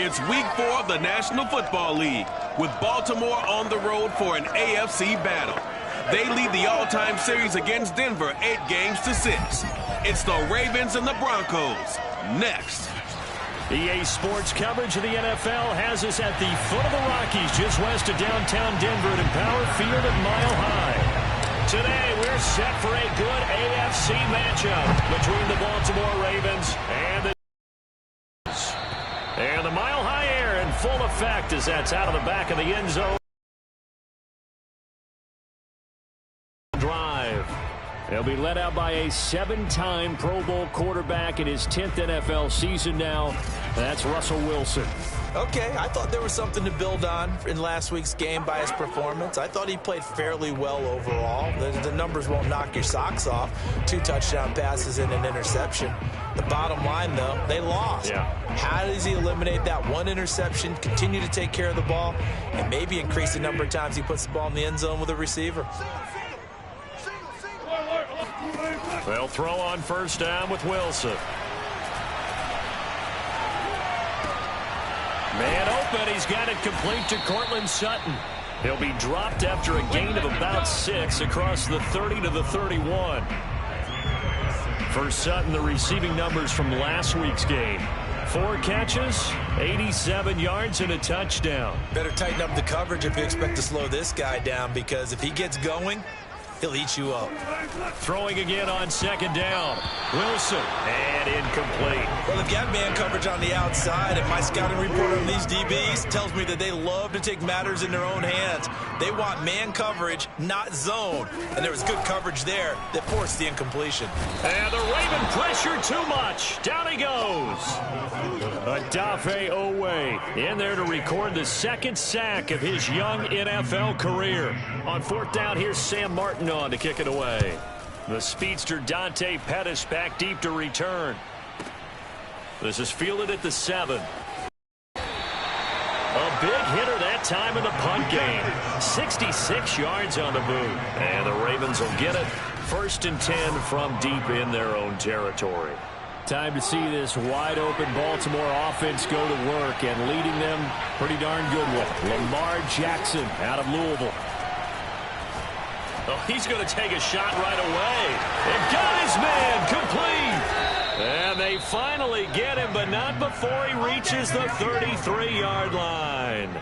It's week 4 of the National Football League, with Baltimore on the road for an AFC battle. They lead the all-time series against Denver 8-6. It's the Ravens and the Broncos. Next. EA Sports coverage of the NFL has us at the foot of the Rockies, just west of downtown Denver at Empower Field at Mile High. Today, we're set for a good AFC matchup between the Baltimore Ravens and the Mile High air in full effect as that's out of the back of the end zone. Drive. They'll be led out by a 7-time Pro Bowl quarterback in his 10th NFL season now. That's Russell Wilson. Okay, I thought there was something to build on in last week's game by his performance. I thought he played fairly well overall. The numbers won't knock your socks off. 2 touchdown passes and an interception. The bottom line, though, they lost. Yeah. How does he eliminate that 1 interception, continue to take care of the ball, and maybe increase the number of times he puts the ball in the end zone with a receiver? They'll throw on first down with Wilson. Man open, he's got it complete to Courtland Sutton. He'll be dropped after a gain of about 6 across the 30 to the 31. For Sutton, the receiving numbers from last week's game. 4 catches, 87 yards, and a touchdown. Better tighten up the coverage if you expect to slow this guy down, because if he gets going, he'll eat you up. Throwing again on second down. Wilson, and incomplete. Well, if you have man coverage on the outside, and my scouting report on these DBs tells me that they love to take matters in their own hands. They want man coverage, not zone. And there was good coverage there that forced the incompletion. And the Raven pressure too much. Down he goes. Odafe Oweh in there to record the 2nd sack of his young NFL career. On 4th down, here's Sam Martin on to kick it away. The speedster Dante Pettis back deep to return. This is fielded at the 7. A big hitter that time in the punt game. 66 yards on the boot. And the Ravens will get it. 1st and 10 from deep in their own territory. Time to see this wide-open Baltimore offense go to work, and leading them pretty darn good with Lamar Jackson out of Louisville. Oh, he's going to take a shot right away. And got his man complete. And they finally get him, but not before he reaches the 33-yard line.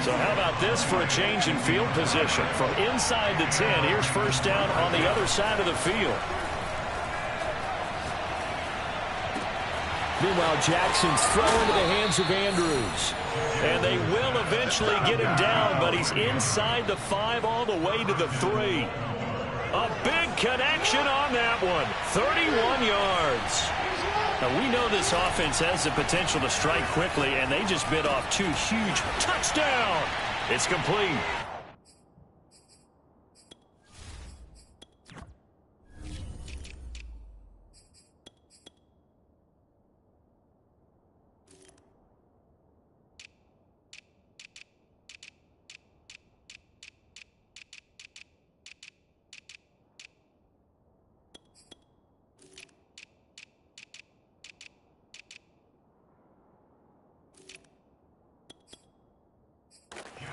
So how about this for a change in field position? From inside the 10, here's first down on the other side of the field. Meanwhile, Jackson's thrown into the hands of Andrews. And they will eventually get him down, but he's inside the 5 all the way to the 3. A big connection on that one. 31 yards. Now, we know this offense has the potential to strike quickly, and they just bit off 2 huge touchdowns. It's complete.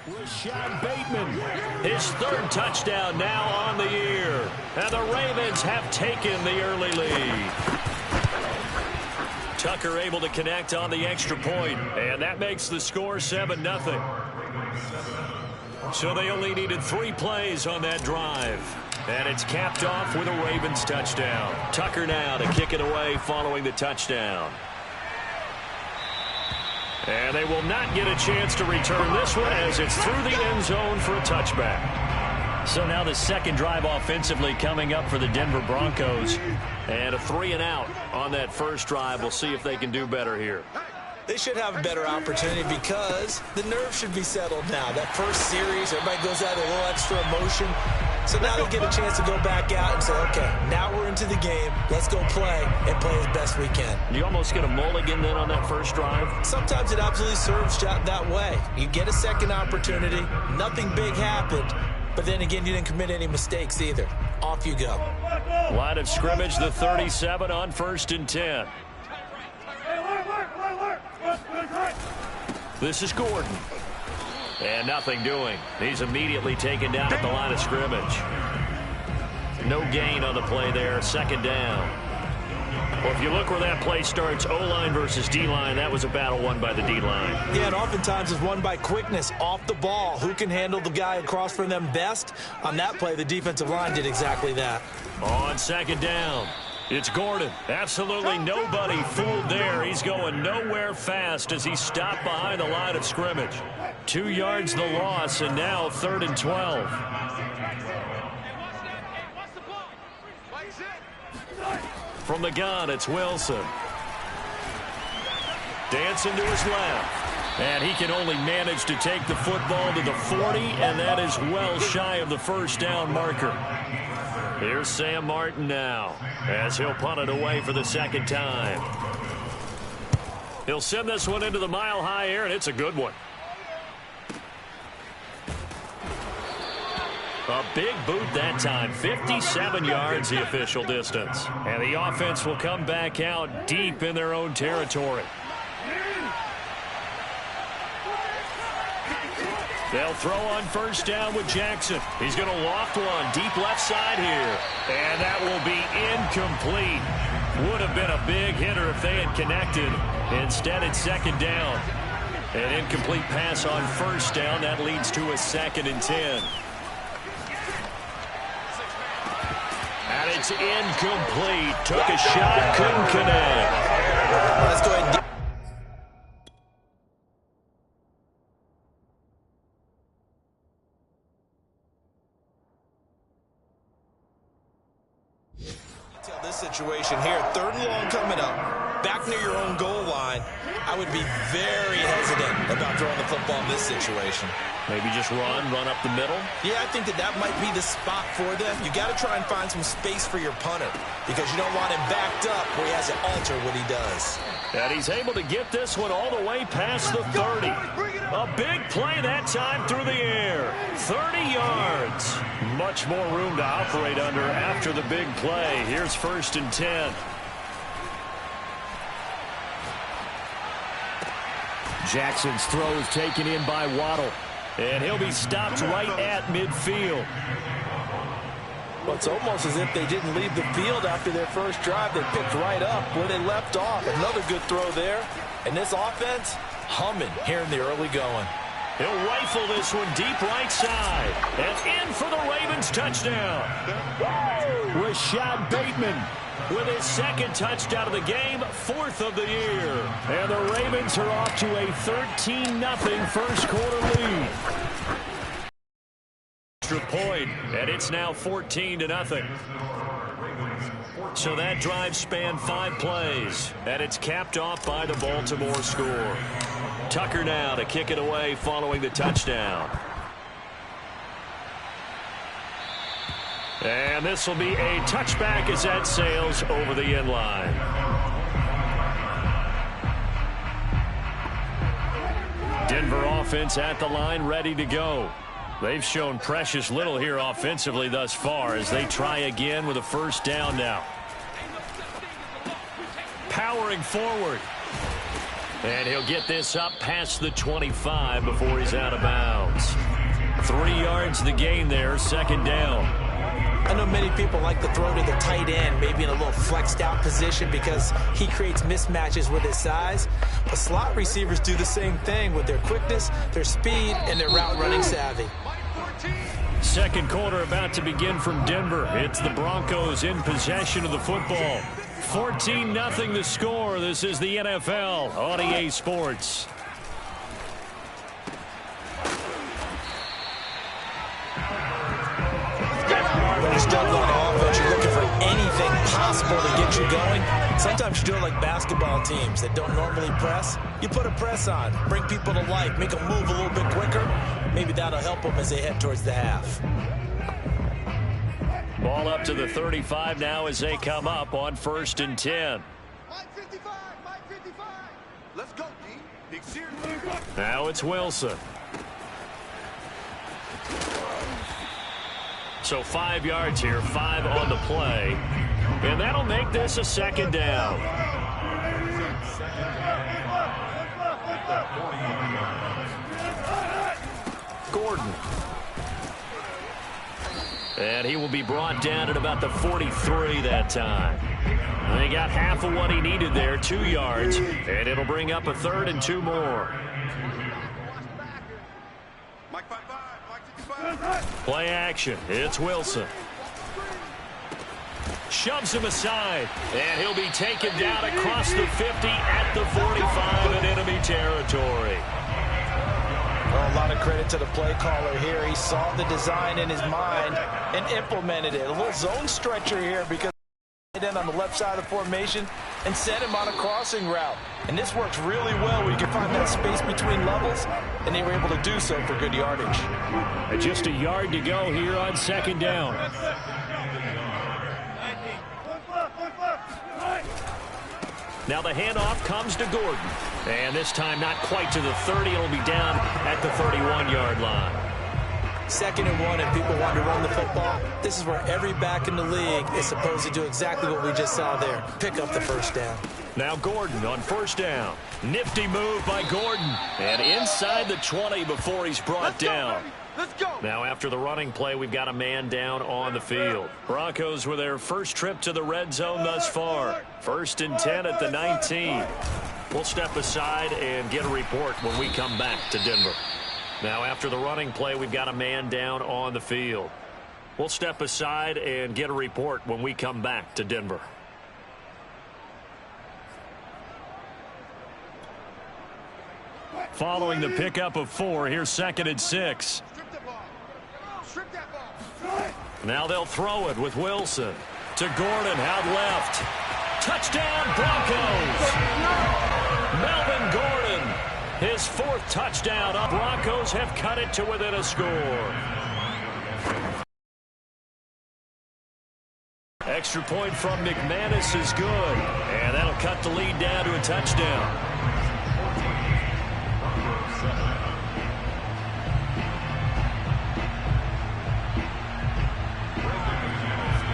Rashad Bateman, his 3rd touchdown now on the year. And the Ravens have taken the early lead. Tucker able to connect on the extra point, and that makes the score 7-0. So they only needed 3 plays on that drive. And it's capped off with a Ravens touchdown. Tucker now to kick it away following the touchdown. And they will not get a chance to return this one as it's through the end zone for a touchback. So now the 2nd drive offensively coming up for the Denver Broncos. And a 3-and-out on that first drive. We'll see if they can do better here. They should have a better opportunity because the nerves should be settled now. That first series, everybody goes out with a little extra emotion. So now they get a chance to go back out and say, okay, now we're into the game. Let's go play and play as best we can. You almost get a mulligan then on that first drive? Sometimes it absolutely serves that way. You get a second opportunity. Nothing big happened. But then again, you didn't commit any mistakes either. Off you go. Line of scrimmage, the 37 on 1st and 10. This is Gordon. And nothing doing. He's immediately taken down at the line of scrimmage. No gain on the play there. Second down. Well, if you look where that play starts, O-line versus D-line, that was a battle won by the D-line. Yeah, and oftentimes it's won by quickness off the ball. Who can handle the guy across from them best? On that play, the defensive line did exactly that. On second down, it's Gordon. Absolutely nobody fooled there. He's going nowhere fast as he stopped behind the line of scrimmage. 2 yards the loss, and now 3rd and 12. From the gun, it's Wilson. Dancing to his left. And he can only manage to take the football to the 40, and that is well shy of the first down marker. Here's Sam Martin now, as he'll punt it away for the second time. He'll send this one into the mile-high air, and it's a good one. A big boot that time. 57 yards the official distance. And the offense will come back out deep in their own territory. They'll throw on first down with Jackson. He's going to loft one deep left side here. And that will be incomplete. Would have been a big hitter if they had connected. Instead, it's second down. An incomplete pass on first down. That leads to a 2nd and 10. And it's incomplete. Took a shot, couldn't connect. Let's go ahead and detail this situation here. 3rd and long coming up. Back near your own goal line. I would be very hesitant about throwing the football in this situation. Maybe just run up the middle. Yeah, I think that might be the spot for them. You got to try and find some space for your punter because you don't want him backed up where he has to alter what he does. And he's able to get this one all the way past the 30. A big play that time through the air. 30 yards. Much more room to operate under after the big play. Here's 1st and 10. Jackson's throw is taken in by Waddle. And he'll be stopped right at midfield. Well, it's almost as if they didn't leave the field after their first drive. They picked right up where they left off. Another good throw there. And this offense, humming here in the early going. He'll rifle this one deep right side. And in for the Ravens touchdown. Rashad Bateman with his 2nd touchdown of the game, 4th of the year. And the Ravens are off to a 13-0 first quarter lead. Extra point, and it's now 14-0. So that drive spanned 5 plays, and it's capped off by the Baltimore score. Tucker now to kick it away following the touchdown. And this will be a touchback as that sails over the end line. Denver offense at the line, ready to go. They've shown precious little here offensively thus far as they try again with a first down now. Powering forward. And he'll get this up past the 25 before he's out of bounds. 3 yards the gain there, 2nd down. I know many people like to throw to the tight end, maybe in a little flexed out position because he creates mismatches with his size. But slot receivers do the same thing with their quickness, their speed, and their route running savvy. Second quarter about to begin from Denver. It's the Broncos in possession of the football. 14-0 the score. This is the NFL on EA Sports. When you're struggling on offense, you're looking for anything possible to get you going. Sometimes you do it like basketball teams that don't normally press. You put a press on, bring people to life, make them move a little bit quicker. Maybe that'll help them as they head towards the half. Ball up to the 35 now as they come up on 1st and 10. Let's go, D. Now it's Wilson. So 5 yards here, 5 on the play. And that'll make this a 2nd down. Gordon. And he will be brought down at about the 43 that time. And he got half of what he needed there, 2 yards. And it'll bring up a 3rd and 2 more. Play action. It's Wilson. Shoves him aside. And he'll be taken down across the 50 at the 45 in enemy territory. Well, a lot of credit to the play caller here. He saw the design in his mind and implemented it. A little zone stretcher here because in on the left side of the formation and sent him on a crossing route. And this works really well when you can find that space between levels, and they were able to do so for good yardage. And just a yard to go here on 2nd down. Now the handoff comes to Gordon. And this time not quite to the 30. It'll be down at the 31-yard line. 2nd and 1 and people want to run the football. This is where every back in the league is supposed to do exactly what we just saw there. Pick up the 1st down. Now Gordon on 1st down. Nifty move by Gordon. And inside the 20 before he's brought down. Let's go. Now after the running play, we've got a man down on the field. Broncos with their first trip to the red zone thus far. 1st and 10 at the 19. We'll step aside and get a report when we come back to Denver. Now after the running play, we've got a man down on the field. We'll step aside and get a report when we come back to Denver. Following the pickup of 4, here's 2nd and 6. Now they'll throw it with Wilson. To Gordon, out left. Touchdown, Broncos! Melvin Gordon, his 4th touchdown. The Broncos have cut it to within a score. Extra point from McManus is good. And that'll cut the lead down to a touchdown.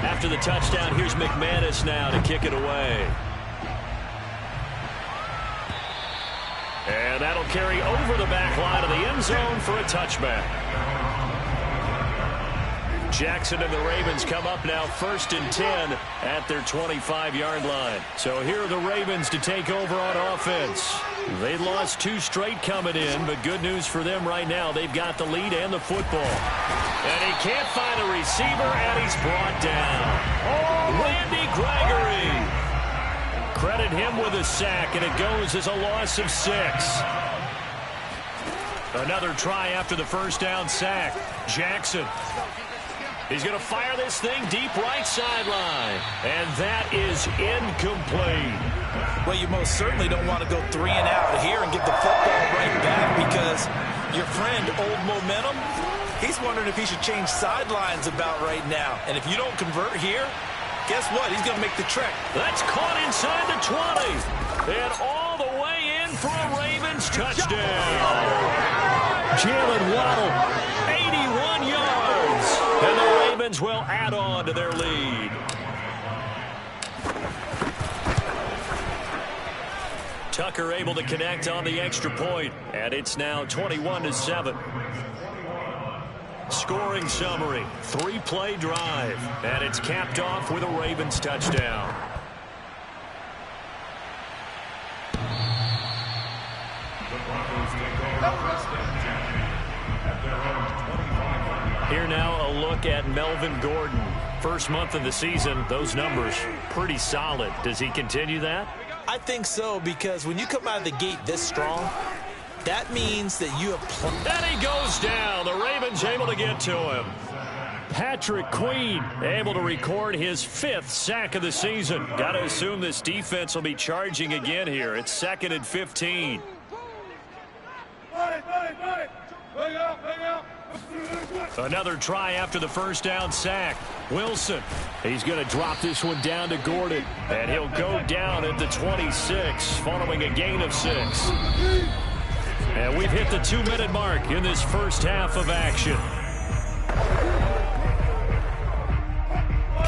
After the touchdown, here's McManus now to kick it away. And that'll carry over the back line of the end zone for a touchback. Jackson and the Ravens come up now 1st and 10 at their 25-yard line. So here are the Ravens to take over on offense. They lost 2 straight coming in, but good news for them right now. They've got the lead and the football. And he can't find a receiver, and he's brought down. Randy Gregory. Credit him with a sack, and it goes as a loss of 6. Another try after the 1st down sack. Jackson. He's going to fire this thing deep right sideline. And that is incomplete. Well, you most certainly don't want to go 3 and out here and get the football right back because your friend, Old Momentum, he's wondering if he should change sidelines about right now. And if you don't convert here, guess what? He's going to make the trek. That's caught inside the 20. And all the way in for a Ravens touchdown. Jalen Waddle, 81 yards. And the Ravens will add on to their lead. Tucker able to connect on the extra point. And it's now 21-7. Scoring summary, 3-play drive, and it's capped off with a Ravens touchdown. Here now a look at Melvin Gordon. First month of the season, those numbers pretty solid. Does he continue that? I think so, because when you come out of the gate this strong, that means that you have played. And he goes down. The Ravens able to get to him. Patrick Queen able to record his 5th sack of the season. Got to assume this defense will be charging again here. It's 2nd and 15. Another try after the 1st down sack. Wilson. He's going to drop this one down to Gordon. And he'll go down at the 26 following a gain of 6. And we've hit the 2-minute mark in this first half of action.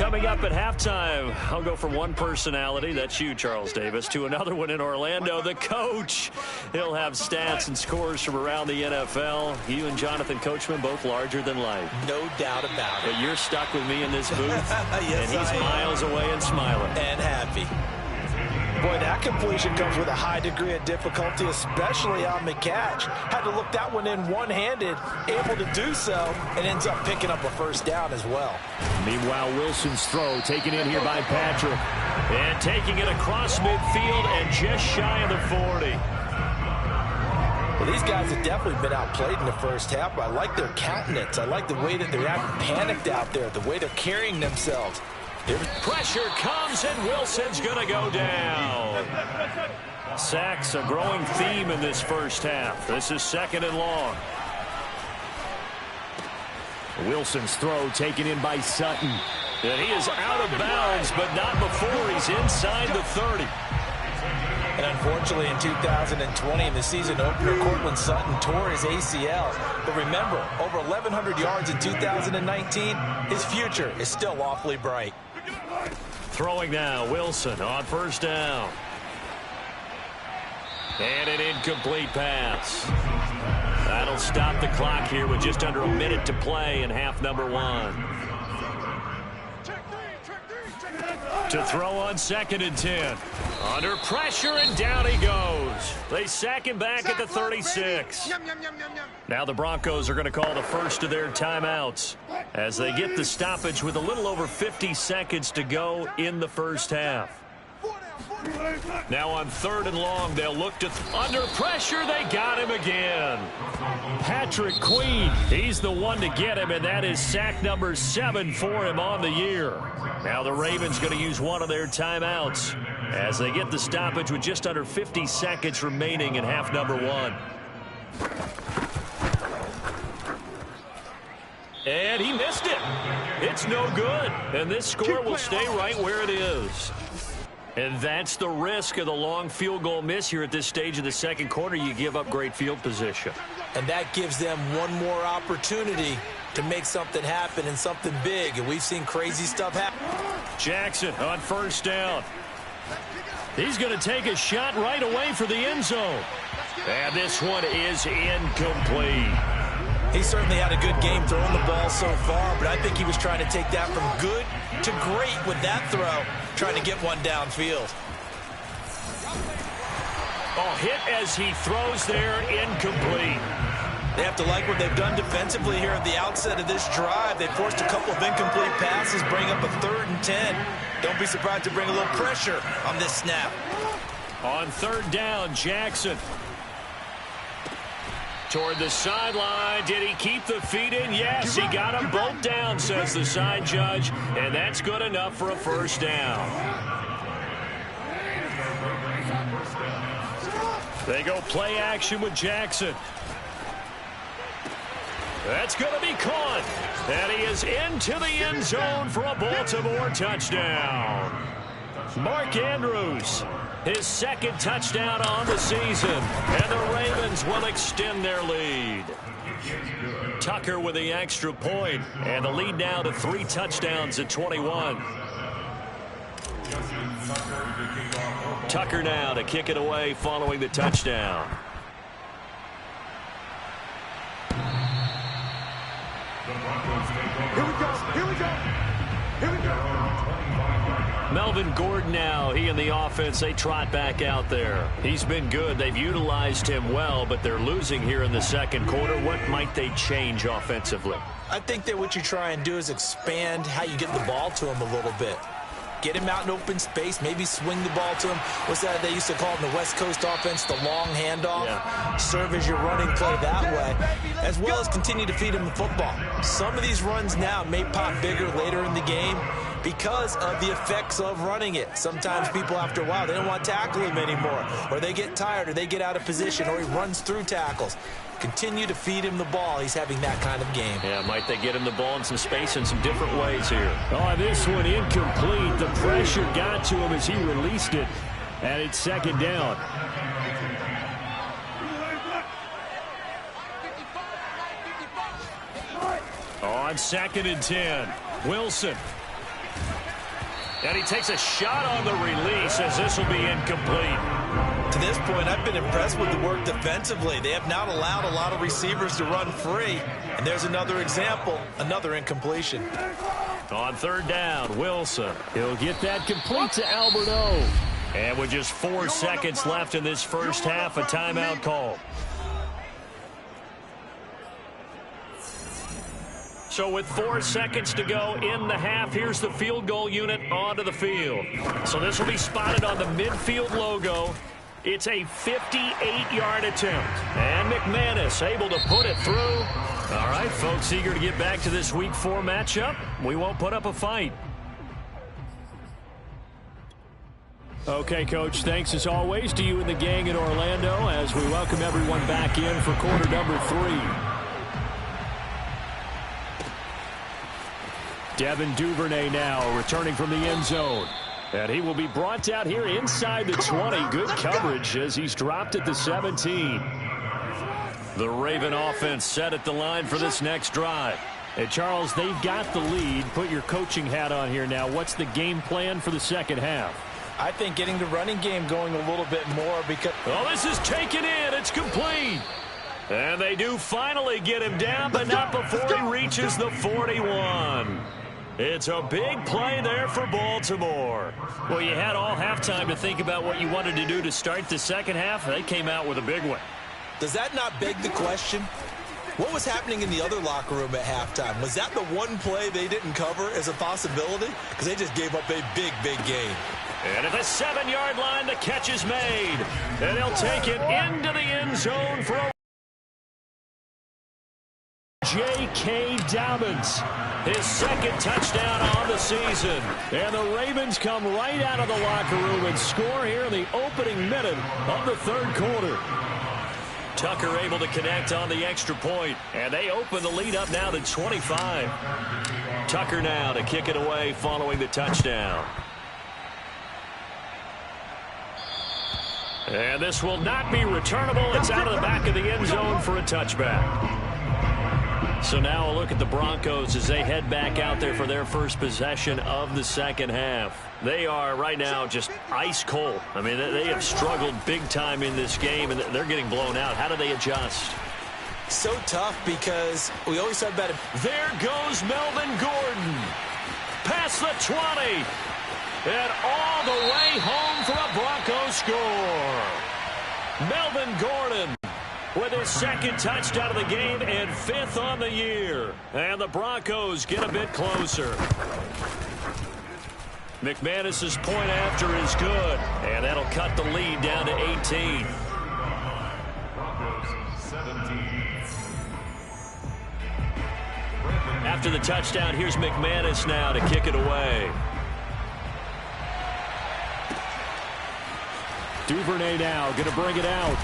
Coming up at halftime, I'll go from one personality, that's you, Charles Davis, to another one in Orlando, the coach. He'll have stats and scores from around the NFL. You and Jonathan Coachman, both larger than life. No doubt about it. But you're stuck with me in this booth, yes, and he's miles away and smiling. And happy. Boy, that completion comes with a high degree of difficulty, especially on the catch. Had to look that one in one-handed, able to do so, and ends up picking up a first down as well. Meanwhile, Wilson's throw taken in here by Patrick. And taking it across midfield and just shy of the 40. Well, these guys have definitely been outplayed in the first half, but I like their countenance. I like the way that they're acting panicked out there, the way they're carrying themselves. Pressure comes, and Wilson's going to go down. Sacks, a growing theme in this first half. This is 2nd and long. Wilson's throw taken in by Sutton. And he is out of bounds, but not before he's inside the 30. And unfortunately, in 2020, in the season opener, Courtland Sutton tore his ACL. But remember, over 1,100 yards in 2019, his future is still awfully bright. Throwing now, Wilson on first down. And an incomplete pass. That'll stop the clock here with just under a minute to play in half number 1. To throw on 2nd and 10. Under pressure, and down he goes. They sack him back at the 36. Now the Broncos are going to call the first of their timeouts as they get the stoppage with a little over 50 seconds to go in the first half. Now on 3rd and long, they'll look to under pressure. They got him again. Patrick Queen, he's the one to get him, and that is sack number 7 for him on the year. Now the Ravens going to use one of their timeouts as they get the stoppage with just under 50 seconds remaining in half number 1. And he missed it. It's no good. And this score will stay right where it is. And that's the risk of the long field goal miss here at this stage of the second quarter. You give up great field position. And that gives them one more opportunity to make something happen and something big. And we've seen crazy stuff happen. Jackson on first down. He's going to take a shot right away for the end zone. And this one is incomplete. He certainly had a good game throwing the ball so far, but I think he was trying to take that from good to great with that throw, trying to get one downfield. Oh, hit as he throws there, incomplete. They have to like what they've done defensively here at the outset of this drive. They forced a couple of incomplete passes, bring up a 3rd and 10. Don't be surprised to bring a little pressure on this snap. On 3rd down, Jackson. Toward the sideline. Did he keep the feet in? Yes, he got them both down, says the side judge. And that's good enough for a first down. They go play action with Jackson. That's going to be caught. And he is into the end zone for a Baltimore touchdown. Mark Andrews, his 2nd touchdown on the season. And the Ravens will extend their lead. Tucker with the extra point. And the lead now to 3 touchdowns at 21. Tucker now to kick it away following the touchdown. Here we go. Here we go. Here we go. Melvin Gordon now, he and the offense, they trot back out there. He's been good. They've utilized him well, but they're losing here in the second quarter. What might they change offensively? I think that what you try and do is expand how you get the ball to him a little bit. Get him out in open space, maybe swing the ball to him. What's that they used to call in the West Coast offense, the long handoff? Yeah. Serve as your running play that way, as well as continue to feed him the football. Some of these runs now may pop bigger later in the game because of the effects of running it. Sometimes people, after a while, they don't want to tackle him anymore, or they get tired, or they get out of position, or he runs through tackles. Continue to feed him the ball. He's having that kind of game. Yeah, might they get him the ball in some space in some different ways here. Oh, this one incomplete. The pressure got to him as he released it, and it's 2nd down. On 2nd and 10, Wilson. And he takes a shot on the release as this will be incomplete. To this point, I've been impressed with the work defensively. They have not allowed a lot of receivers to run free. And there's another example, another incompletion. On third down, Wilson. He'll get that complete to Albert O. And with just 4 seconds left in this first half, a timeout call. So with 4 seconds to go in the half, here's the field goal unit onto the field. So this will be spotted on the midfield logo. It's a 58-yard attempt. And McManus able to put it through. All right, folks, eager to get back to this Week 4 matchup. We won't put up a fight. Okay, Coach, thanks as always to you and the gang in Orlando as we welcome everyone back in for quarter number 3. Devin Duvernay now returning from the end zone. And he will be brought out here inside the 20. Good coverage as he's dropped at the 17. The Raven offense set at the line for this next drive. Hey, Charles, they've got the lead. Put your coaching hat on here now. What's the game plan for the second half? I think getting the running game going a little bit more because... Oh, this is taken in. It's complete. And they do finally get him down, but not before he reaches the 41. It's a big play there for Baltimore. Well, you had all halftime to think about what you wanted to do to start the second half. They came out with a big one. Does that not beg the question? What was happening in the other locker room at halftime? Was that the one play they didn't cover as a possibility? Because they just gave up a big, big gain. And at the 7-yard line, the catch is made. And he'll take it into the end zone for a J.K. Dobbins. His second touchdown on the season. And the Ravens come right out of the locker room and score here in the opening minute of the third quarter. Tucker able to connect on the extra point. And they open the lead up now to 25. Tucker now to kick it away following the touchdown. And this will not be returnable. It's out of the back of the end zone for a touchback. So now a look at the Broncos as they head back out there for their first possession of the second half. They are right now just ice cold. I mean, they have struggled big time in this game, and they're getting blown out. How do they adjust? So tough because we always talk about it. There goes Melvin Gordon. Past the 20. And all the way home for a Broncos score. Melvin Gordon with his second touchdown of the game and 5th on the year. And the Broncos get a bit closer. McManus's point after is good. And that'll cut the lead down to 18. After the touchdown, here's McManus now to kick it away. Duvernay now going to bring it out.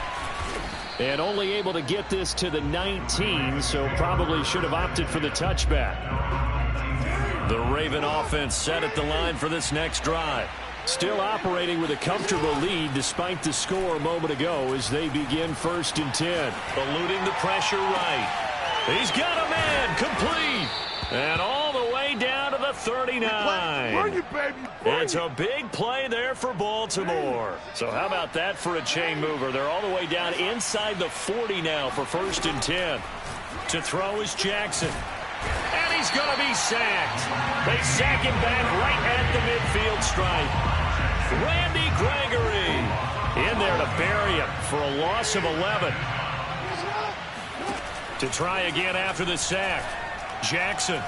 And only able to get this to the 19, so probably should have opted for the touchback. The Raven offense set at the line for this next drive. Still operating with a comfortable lead despite the score a moment ago as they begin 1st and 10. Eluding the pressure right. He's got a man complete. And all the way down to the 39. It's a big play there for Baltimore. So how about that for a chain mover? They're all the way down inside the 40 now for 1st and 10. To throw is Jackson. And he's going to be sacked. They sack him back right at the midfield stripe. Randy Gregory in there to bury him for a loss of 11. To try again after the sack. Jackson.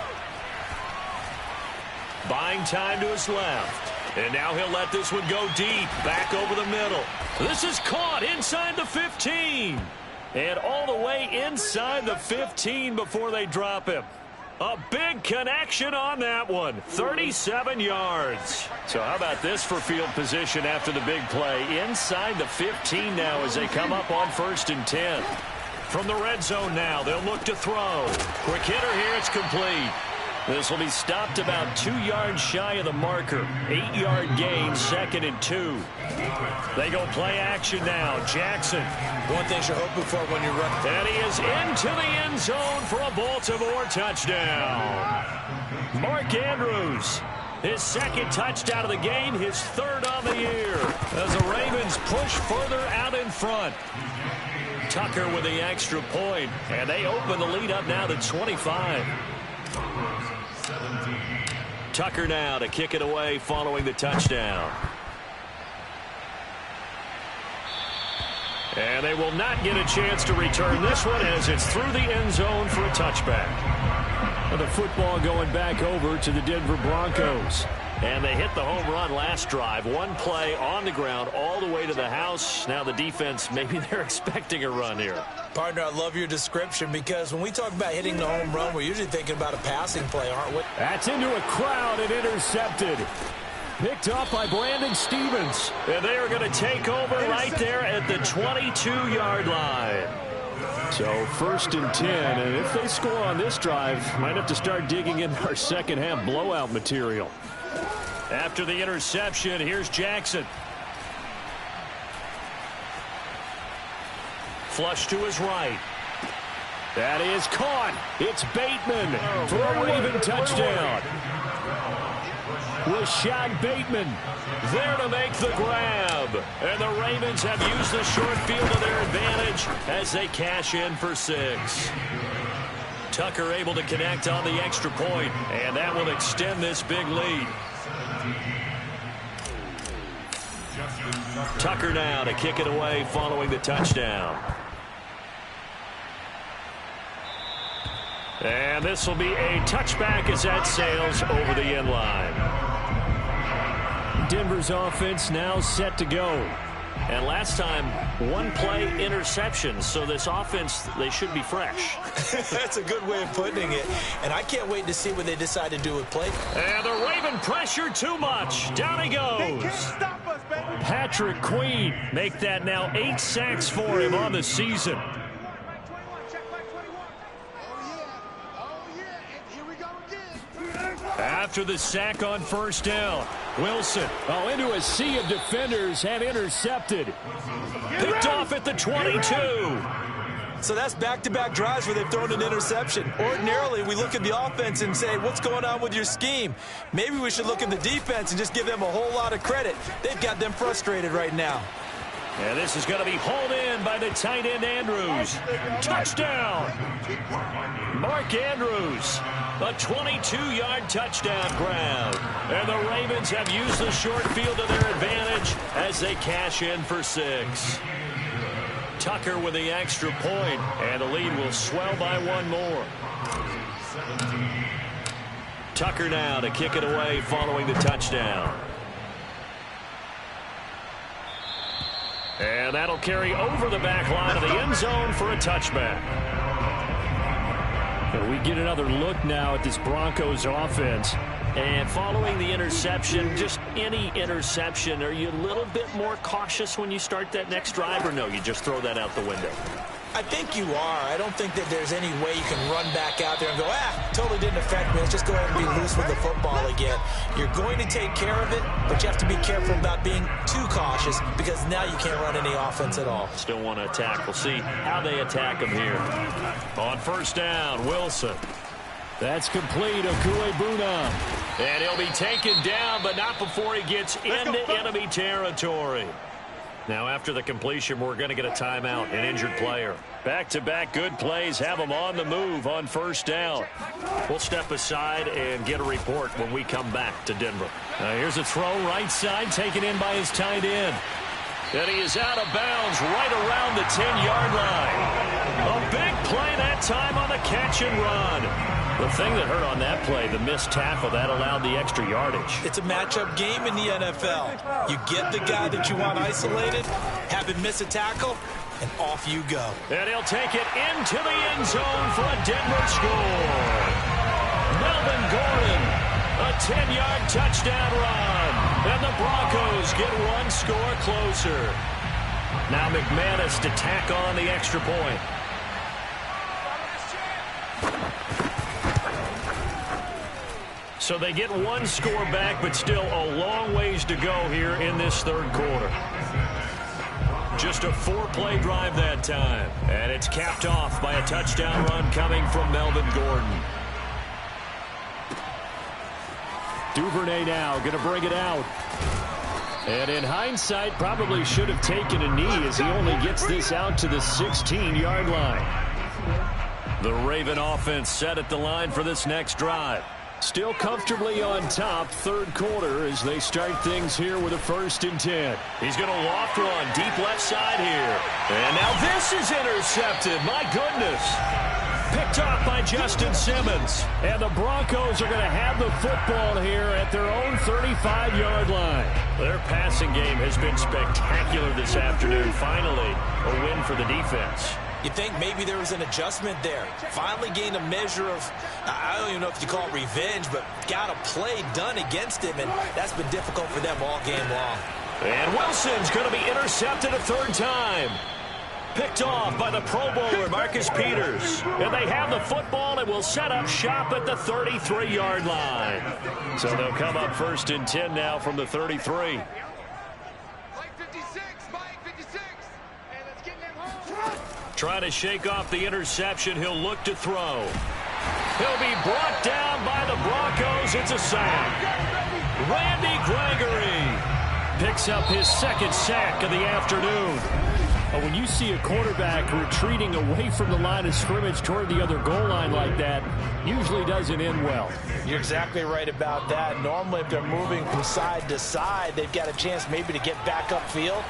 Buying time to his left. And now he'll let this one go deep. Back over the middle. This is caught inside the 15. And all the way inside the 15 before they drop him. A big connection on that one. 37 yards. So how about this for field position after the big play? Inside the 15 now as they come up on 1st and 10. From the red zone now, they'll look to throw. Quick hitter here, it's complete. This will be stopped about 2 yards shy of the marker. 8-yard gain, 2nd and 2. They go play action now. Jackson. One thing you're hoping for when you're running. And he is into the end zone for a Baltimore touchdown. Mark Andrews His second touchdown of the game, his third on the year, as the Ravens push further out in front. Tucker with the extra point, and they open the lead up now to 25. Tucker now to kick it away following the touchdown. And they will not get a chance to return this one as it's through the end zone for a touchback. And the football going back over to the Denver Broncos. And they hit the home run last drive. One play on the ground all the way to the house. Now the defense, maybe they're expecting a run here. Partner, I love your description because when we talk about hitting the home run, we're usually thinking about a passing play, aren't we? That's into a crowd and intercepted. Picked up by Brandon Stevens. And they are going to take over right there at the 22-yard line. So 1st and 10, and if they score on this drive, might have to start digging in our second half blowout material. After the interception, here's Jackson. Flush to his right. That is caught. It's Bateman for a Raven touchdown. Rashad Bateman there to make the grab. And the Ravens have used the short field to their advantage as they cash in for 6. Tucker able to connect on the extra point, and that will extend this big lead. Tucker now to kick it away following the touchdown. And this will be a touchback as that sails over the end line. Denver's offense now set to go. And last time, one play interception. So this offense, they should be fresh. That's a good way of putting it. And I can't wait to see what they decide to do with play. And the Raven pressure too much. Down he goes. They can't stop us, baby. Patrick Queen make that now 8 sacks for him on the season. After the sack on 1st down, Wilson, into a sea of defenders and intercepted. Picked off at the 22. So that's back-to-back drives where they've thrown an interception. Ordinarily, we look at the offense and say, what's going on with your scheme? Maybe we should look at the defense and just give them a whole lot of credit. They've got them frustrated right now. And this is going to be hauled in by the tight end Andrews. Touchdown! Mark Andrews, a 22-yard touchdown grab. And the Ravens have used the short field to their advantage as they cash in for 6. Tucker with the extra point, and the lead will swell by 1 more. Tucker now to kick it away following the touchdown. And that'll carry over the back line of the end zone for a touchback. And we get another look now at this Broncos offense. And following the interception, just any interception, are you a little bit more cautious when you start that next drive, or no, you just throw that out the window? I think you are. I don't think that there's any way you can run back out there and go, totally didn't affect me. Let's just go ahead and be loose with the football again. You're going to take care of it, but you have to be careful about being too cautious because now you can't run any offense at all. Still want to attack. We'll see how they attack him here. On 1st down, Wilson. That's complete. Okuegbuna. And he'll be taken down, but not before he gets into enemy territory. Now, after the completion, we're going to get a timeout, an injured player. Back-to-back good plays have him on the move on 1st down. We'll step aside and get a report when we come back to Denver. Here's a throw right side, taken in by his tight end. And he is out of bounds right around the 10-yard line. A big play that time on the catch and run. The thing that hurt on that play, the missed tackle, that allowed the extra yardage. It's a matchup game in the NFL. You get the guy that you want isolated, have him miss a tackle, and off you go. And he'll take it into the end zone for a Denver score. Melvin Gordon, a 10-yard touchdown run. And the Broncos get 1 score closer. Now McManus to tack on the extra point. So they get 1 score back, but still a long ways to go here in this 3rd quarter. Just a 4-play drive that time. And it's capped off by a touchdown run coming from Melvin Gordon. Duvernay now going to bring it out. And in hindsight, probably should have taken a knee as he only gets this out to the 16-yard line. The Raven offense set at the line for this next drive. Still comfortably on top, third quarter, as they start things here with a 1st and 10. He's going to loft one deep left side here. And now this is intercepted. My goodness. Picked off by Justin Simmons. And the Broncos are going to have the football here at their own 35-yard line. Their passing game has been spectacular this afternoon. Finally, a win for the defense. You think maybe there was an adjustment there. Finally gained a measure of, I don't even know if you call it revenge, but got a play done against him, and that's been difficult for them all game long. And Wilson's going to be intercepted a 3rd time. Picked off by the Pro Bowler, Marcus Peters. And they have the football and will set up shop at the 33-yard line. So they'll come up 1st and 10 now from the 33. Trying to shake off the interception. He'll look to throw. He'll be brought down by the Broncos. It's a sack. Randy Gregory picks up his 2nd sack of the afternoon. When you see a quarterback retreating away from the line of scrimmage toward the other goal line like that, usually doesn't end well. You're exactly right about that. Normally, if they're moving from side to side, they've got a chance maybe to get back upfield.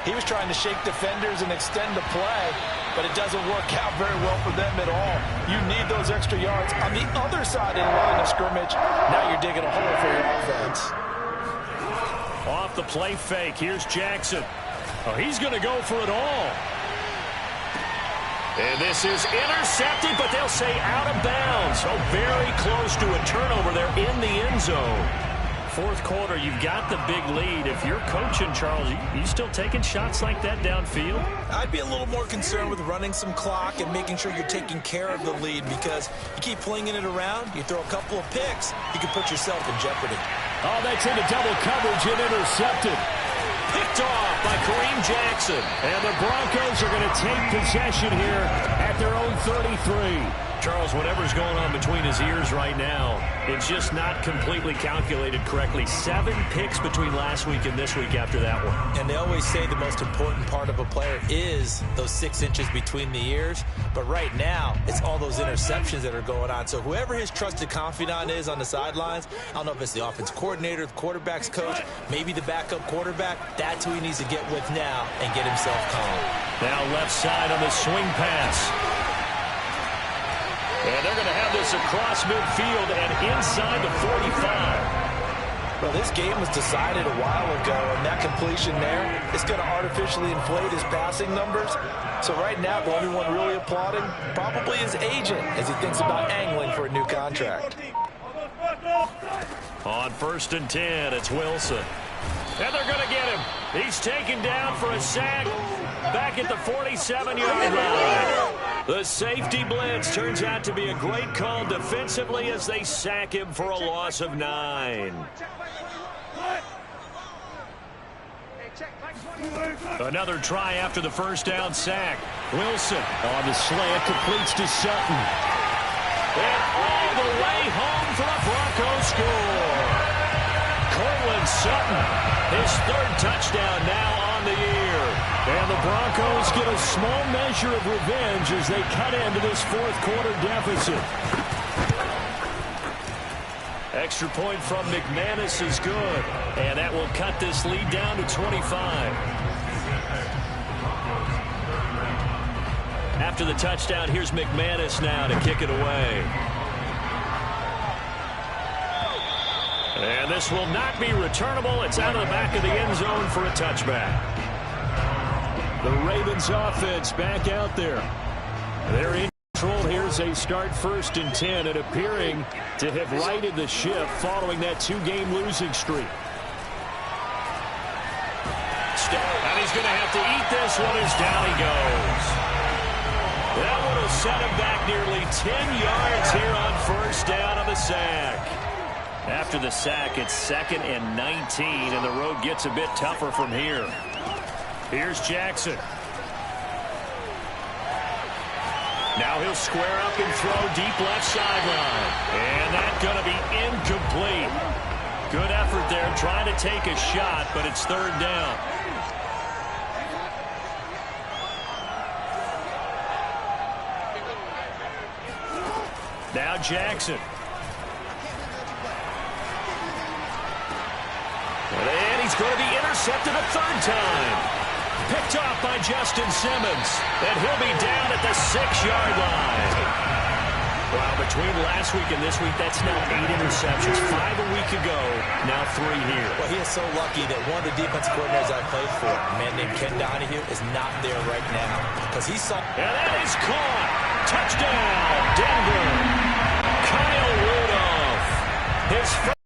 He was trying to shake defenders and extend the play, but it doesn't work out very well for them at all. You need those extra yards on the other side of the line of scrimmage. Now you're digging a hole for your offense. Off the play fake. Here's Jackson. Oh, he's going to go for it all. And this is intercepted, but they'll say out of bounds. Oh, very close to a turnover there in the end zone. 4th quarter, you've got the big lead. If you're coaching, Charles, you still taking shots like that downfield? I'd be a little more concerned with running some clock and making sure you're taking care of the lead, because you keep flinging it around, you throw a couple of picks, you can put yourself in jeopardy. Oh, that's into double coverage and intercepted. Picked off by Kareem Jackson. And the Broncos are going to take possession here at their own 33. Charles, whatever's going on between his ears right now, it's just not completely calculated correctly. 7 picks between last week and this week after that one. And they always say the most important part of a player is those 6 inches between the ears. But right now, it's all those interceptions that are going on. So whoever his trusted confidant is on the sidelines, I don't know if it's the offense coordinator, the quarterback's coach, maybe the backup quarterback, that's who he needs to get with now and get himself calm. Now left side on the swing pass. And they're going to have this across midfield and inside the 45. Well, this game was decided a while ago, and that completion there is going to artificially inflate his passing numbers. So right now, the only one really applauding probably his agent as he thinks about angling for a new contract. On 1st and 10, it's Wilson. And they're going to get him. He's taken down for a sack back at the 47-yard line. The safety blitz turns out to be a great call defensively as they sack him for a loss of 9. Another try after the 1st down sack. Wilson on the slant completes to Sutton. And all the way home for a Broncos score. Cortland Sutton, his 3rd touchdown now on the year. And the Broncos get a small measure of revenge as they cut into this 4th quarter deficit. Extra point from McManus is good. And that will cut this lead down to 25. After the touchdown, here's McManus now to kick it away. And this will not be returnable. It's out of the back of the end zone for a touchback. The Ravens offense back out there. They're in control here as they start 1st and 10 and appearing to have righted the ship following that 2-game losing streak. And he's going to have to eat this one as down he goes. That one will set him back nearly 10 yards here on 1st down on the sack. After the sack, it's 2nd and 19, and the road gets a bit tougher from here. Here's Jackson. Now he'll square up and throw deep left sideline. And that's going to be incomplete. Good effort there, trying to take a shot, but it's third down. Now Jackson. And he's going to be intercepted a third time. Picked off by Justin Simmons. And he'll be down at the 6-yard line. Wow, between last week and this week, that's now 8 interceptions. 5 a week ago, now 3 here. Well, he is so lucky that one of the defensive coordinators I played for, a man named Ken Donahue, is not there right now. Because he saw... And that is caught. Touchdown, Denver. Kyle Rudolph. His first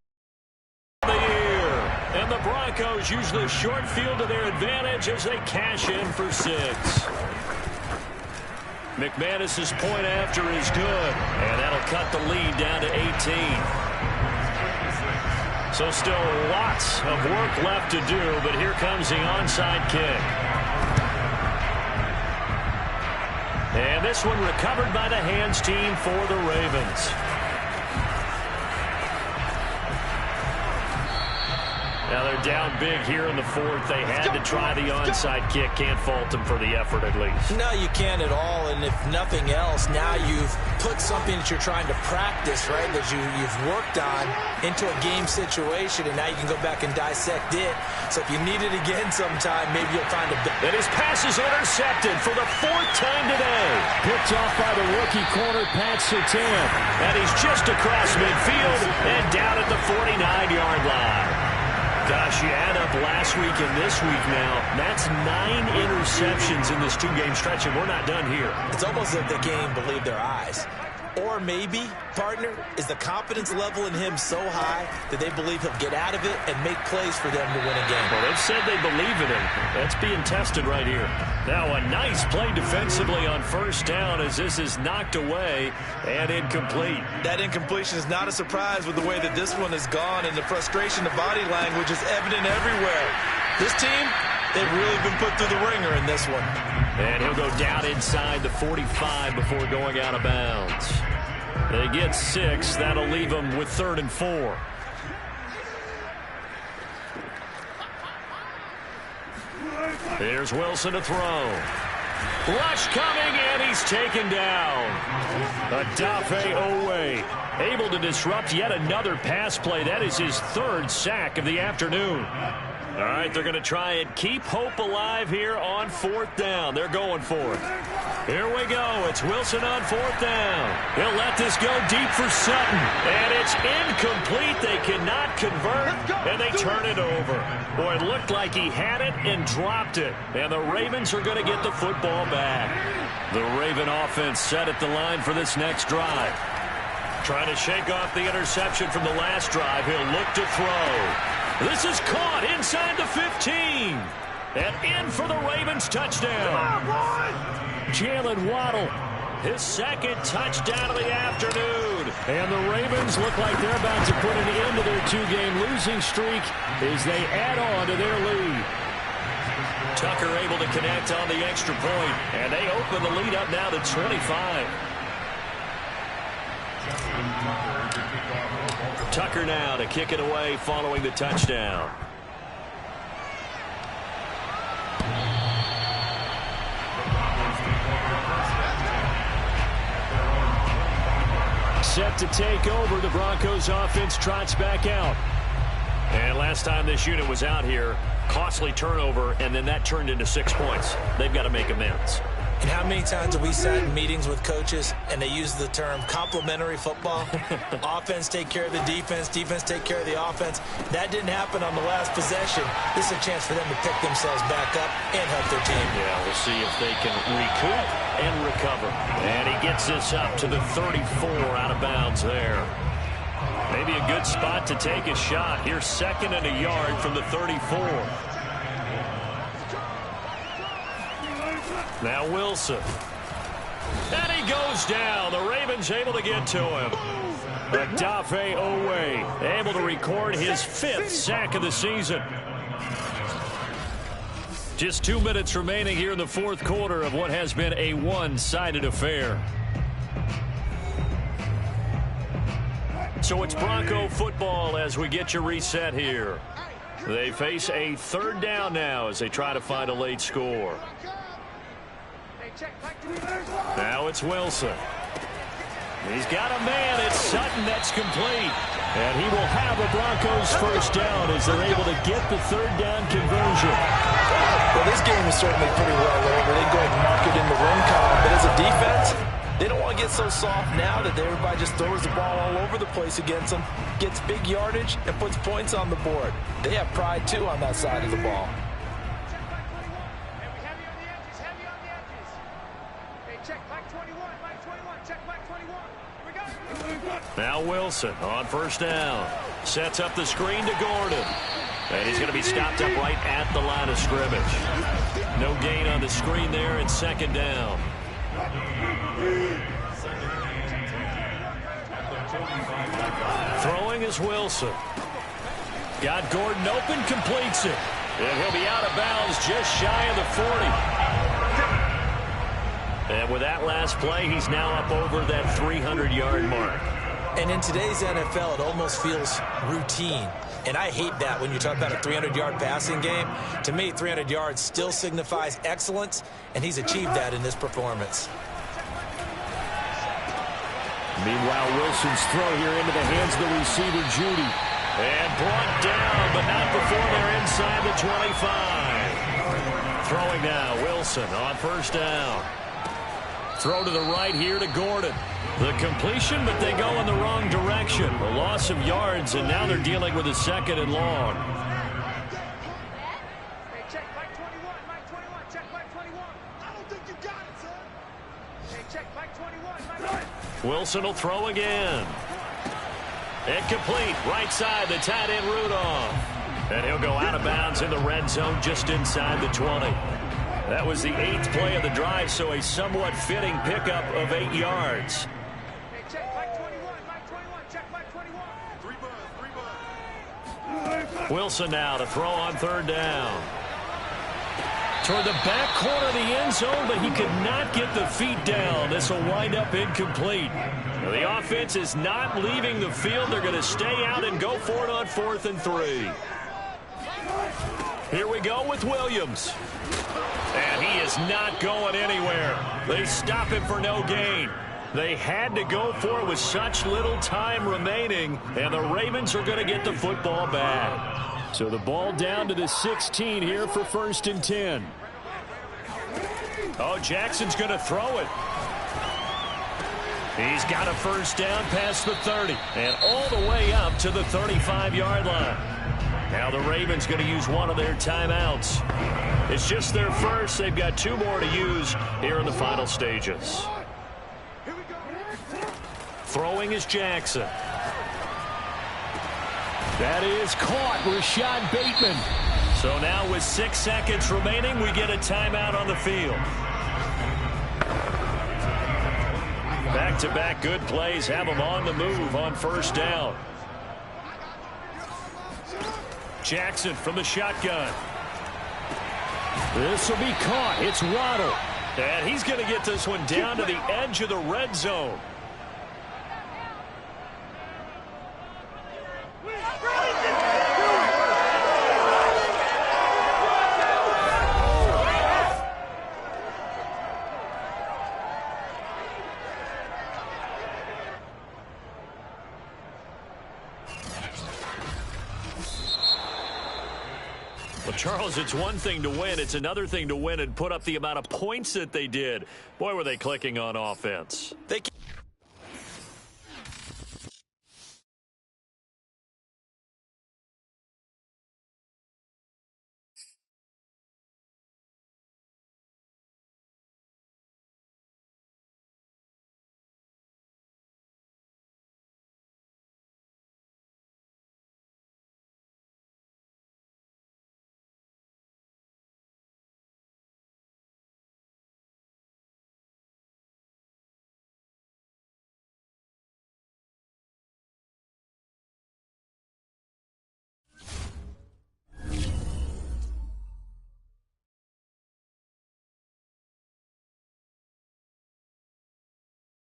of the year. And the Broncos use the short field to their advantage as they cash in for 6. McManus's point after is good, and that'll cut the lead down to 18. So still lots of work left to do, but here comes the onside kick. And this one recovered by the hands team for the Ravens. Now they're down big here in the fourth. They had to try the onside kick. Can't fault them for the effort at least. No, you can't at all. And if nothing else, now you've put something that you're trying to practice, right, that you've worked on into a game situation, and now you can go back and dissect it. So if you need it again sometime, maybe you'll find a bit. And his pass is intercepted for the 4th time today. Picked off by the rookie corner, Pat Surtain. And he's just across midfield and down at the 49-yard line. Gosh, you add up last week and this week now, that's 9 interceptions in this 2-game stretch, and we're not done here. It's almost as if they can't even believe their eyes. Or maybe, partner, is the confidence level in him so high that they believe he'll get out of it and make plays for them to win a game. Well, they've said they believe in him. That's being tested right here. Now a nice play defensively on first down as this is knocked away and incomplete. That incompletion is not a surprise with the way that this one has gone, and the frustration, the body language is evident everywhere. This team, they've really been put through the ringer in this one. And he'll go down inside the 45 before going out of bounds. They get 6. That'll leave them with 3rd and 4. Here's Wilson to throw. Rush coming, and he's taken down. Odafe Oweh able to disrupt yet another pass play. That is his 3rd sack of the afternoon. All right, they're going to try and keep hope alive here on 4th down. They're going for it. Here we go. It's Wilson on 4th down. He'll let this go deep for Sutton. And it's incomplete. They cannot convert, and they turn it over. Boy, it looked like he had it and dropped it. And the Ravens are going to get the football back. The Raven offense set at the line for this next drive. Trying to shake off the interception from the last drive. He'll look to throw. This is caught inside the 15. And in for the Ravens touchdown. Jalen Waddle, his 2nd touchdown of the afternoon. And the Ravens look like they're about to put an end to their 2-game losing streak as they add on to their lead. Tucker able to connect on the extra point. And they open the lead up now to 25. Tucker now to kick it away following the touchdown. Set to take over, the Broncos offense trots back out. And last time this unit was out here, costly turnover, and then that turned into 6 points. They've got to make amends. And how many times have we sat in meetings with coaches and they use the term complementary football? Offense take care of the defense, defense take care of the offense. That didn't happen on the last possession. This is a chance for them to pick themselves back up and help their team. Yeah, we'll see if they can recoup and recover. And he gets this up to the 34 out of bounds there. Maybe a good spot to take a shot. Here's 2nd and a yard from the 34. Now Wilson. And he goes down. The Ravens able to get to him. Odafe Oweh able to record his 5th sack of the season. Just 2 minutes remaining here in the 4th quarter of what has been a one-sided affair. So it's Bronco football as we get you reset here. They face a third down now as they try to find a late score. Now it's Wilson. He's got a man. It's Sutton. That's complete. And he will have a Broncos first down as they're able to get the third down conversion. Well, this game is certainly pretty well over. They go ahead and mark it in the win column. But as a defense, they don't want to get so soft now that everybody just throws the ball all over the place against them, gets big yardage, and puts points on the board. They have pride, too, on that side of the ball. Now Wilson on first down. Sets up the screen to Gordon. And he's going to be stopped up right at the line of scrimmage. No gain on the screen there, and second down. Throwing is Wilson. Got Gordon open, completes it. And he'll be out of bounds just shy of the 40. And with that last play, he's now up over that 300-yard mark. And in today's NFL, it almost feels routine. And I hate that when you talk about a 300-yard passing game. To me, 300 yards still signifies excellence, and he's achieved that in this performance. Meanwhile, Wilson's throw here into the hands of the receiver, Judy. And brought down, but not before they're inside the 25. Throwing now, Wilson on first down. Throw to the right here to Gordon. The completion, but they go in the wrong direction. A loss of yards, and now they're dealing with a second and long. Hey, check Mike 21, Mike 21, check Mike 21. I don't think you got it, son. Hey, check Mike 21, Mike 21. Wilson will throw again. Incomplete. Right side, the tight end Rudolph. And he'll go out of bounds in the red zone just inside the 20. That was the 8th play of the drive, so a somewhat fitting pickup of 8 yards. Hey, check Mike 21, Mike 21, check Mike 21. 3 buzz. Wilson now to throw on third down. Toward the back corner of the end zone, but he could not get the feet down. This will wind up incomplete. Now, the offense is not leaving the field. They're going to stay out and go for it on 4th and 3. Here we go with Williams. And he is not going anywhere. They stop him for no gain. They had to go for it with such little time remaining, and the Ravens are going to get the football back. So the ball down to the 16 here for 1st and 10. Oh, Jackson's going to throw it. He's got a first down past the 30 and all the way up to the 35-yard line. Now the Ravens going to use one of their timeouts. It's just their first. They've got 2 more to use here in the final stages. Throwing is Jackson. That is caught. Rashad Bateman. So now with 6 seconds remaining, we get a timeout on the field. Back-to-back good plays have them on the move on first down. Jackson from the shotgun. This will be caught. It's Waddle. And he's going to get this one down to the edge of the red zone. Well, Charles, it's one thing to win. It's another thing to win and put up the amount of points that they did. Boy, were they clicking on offense. They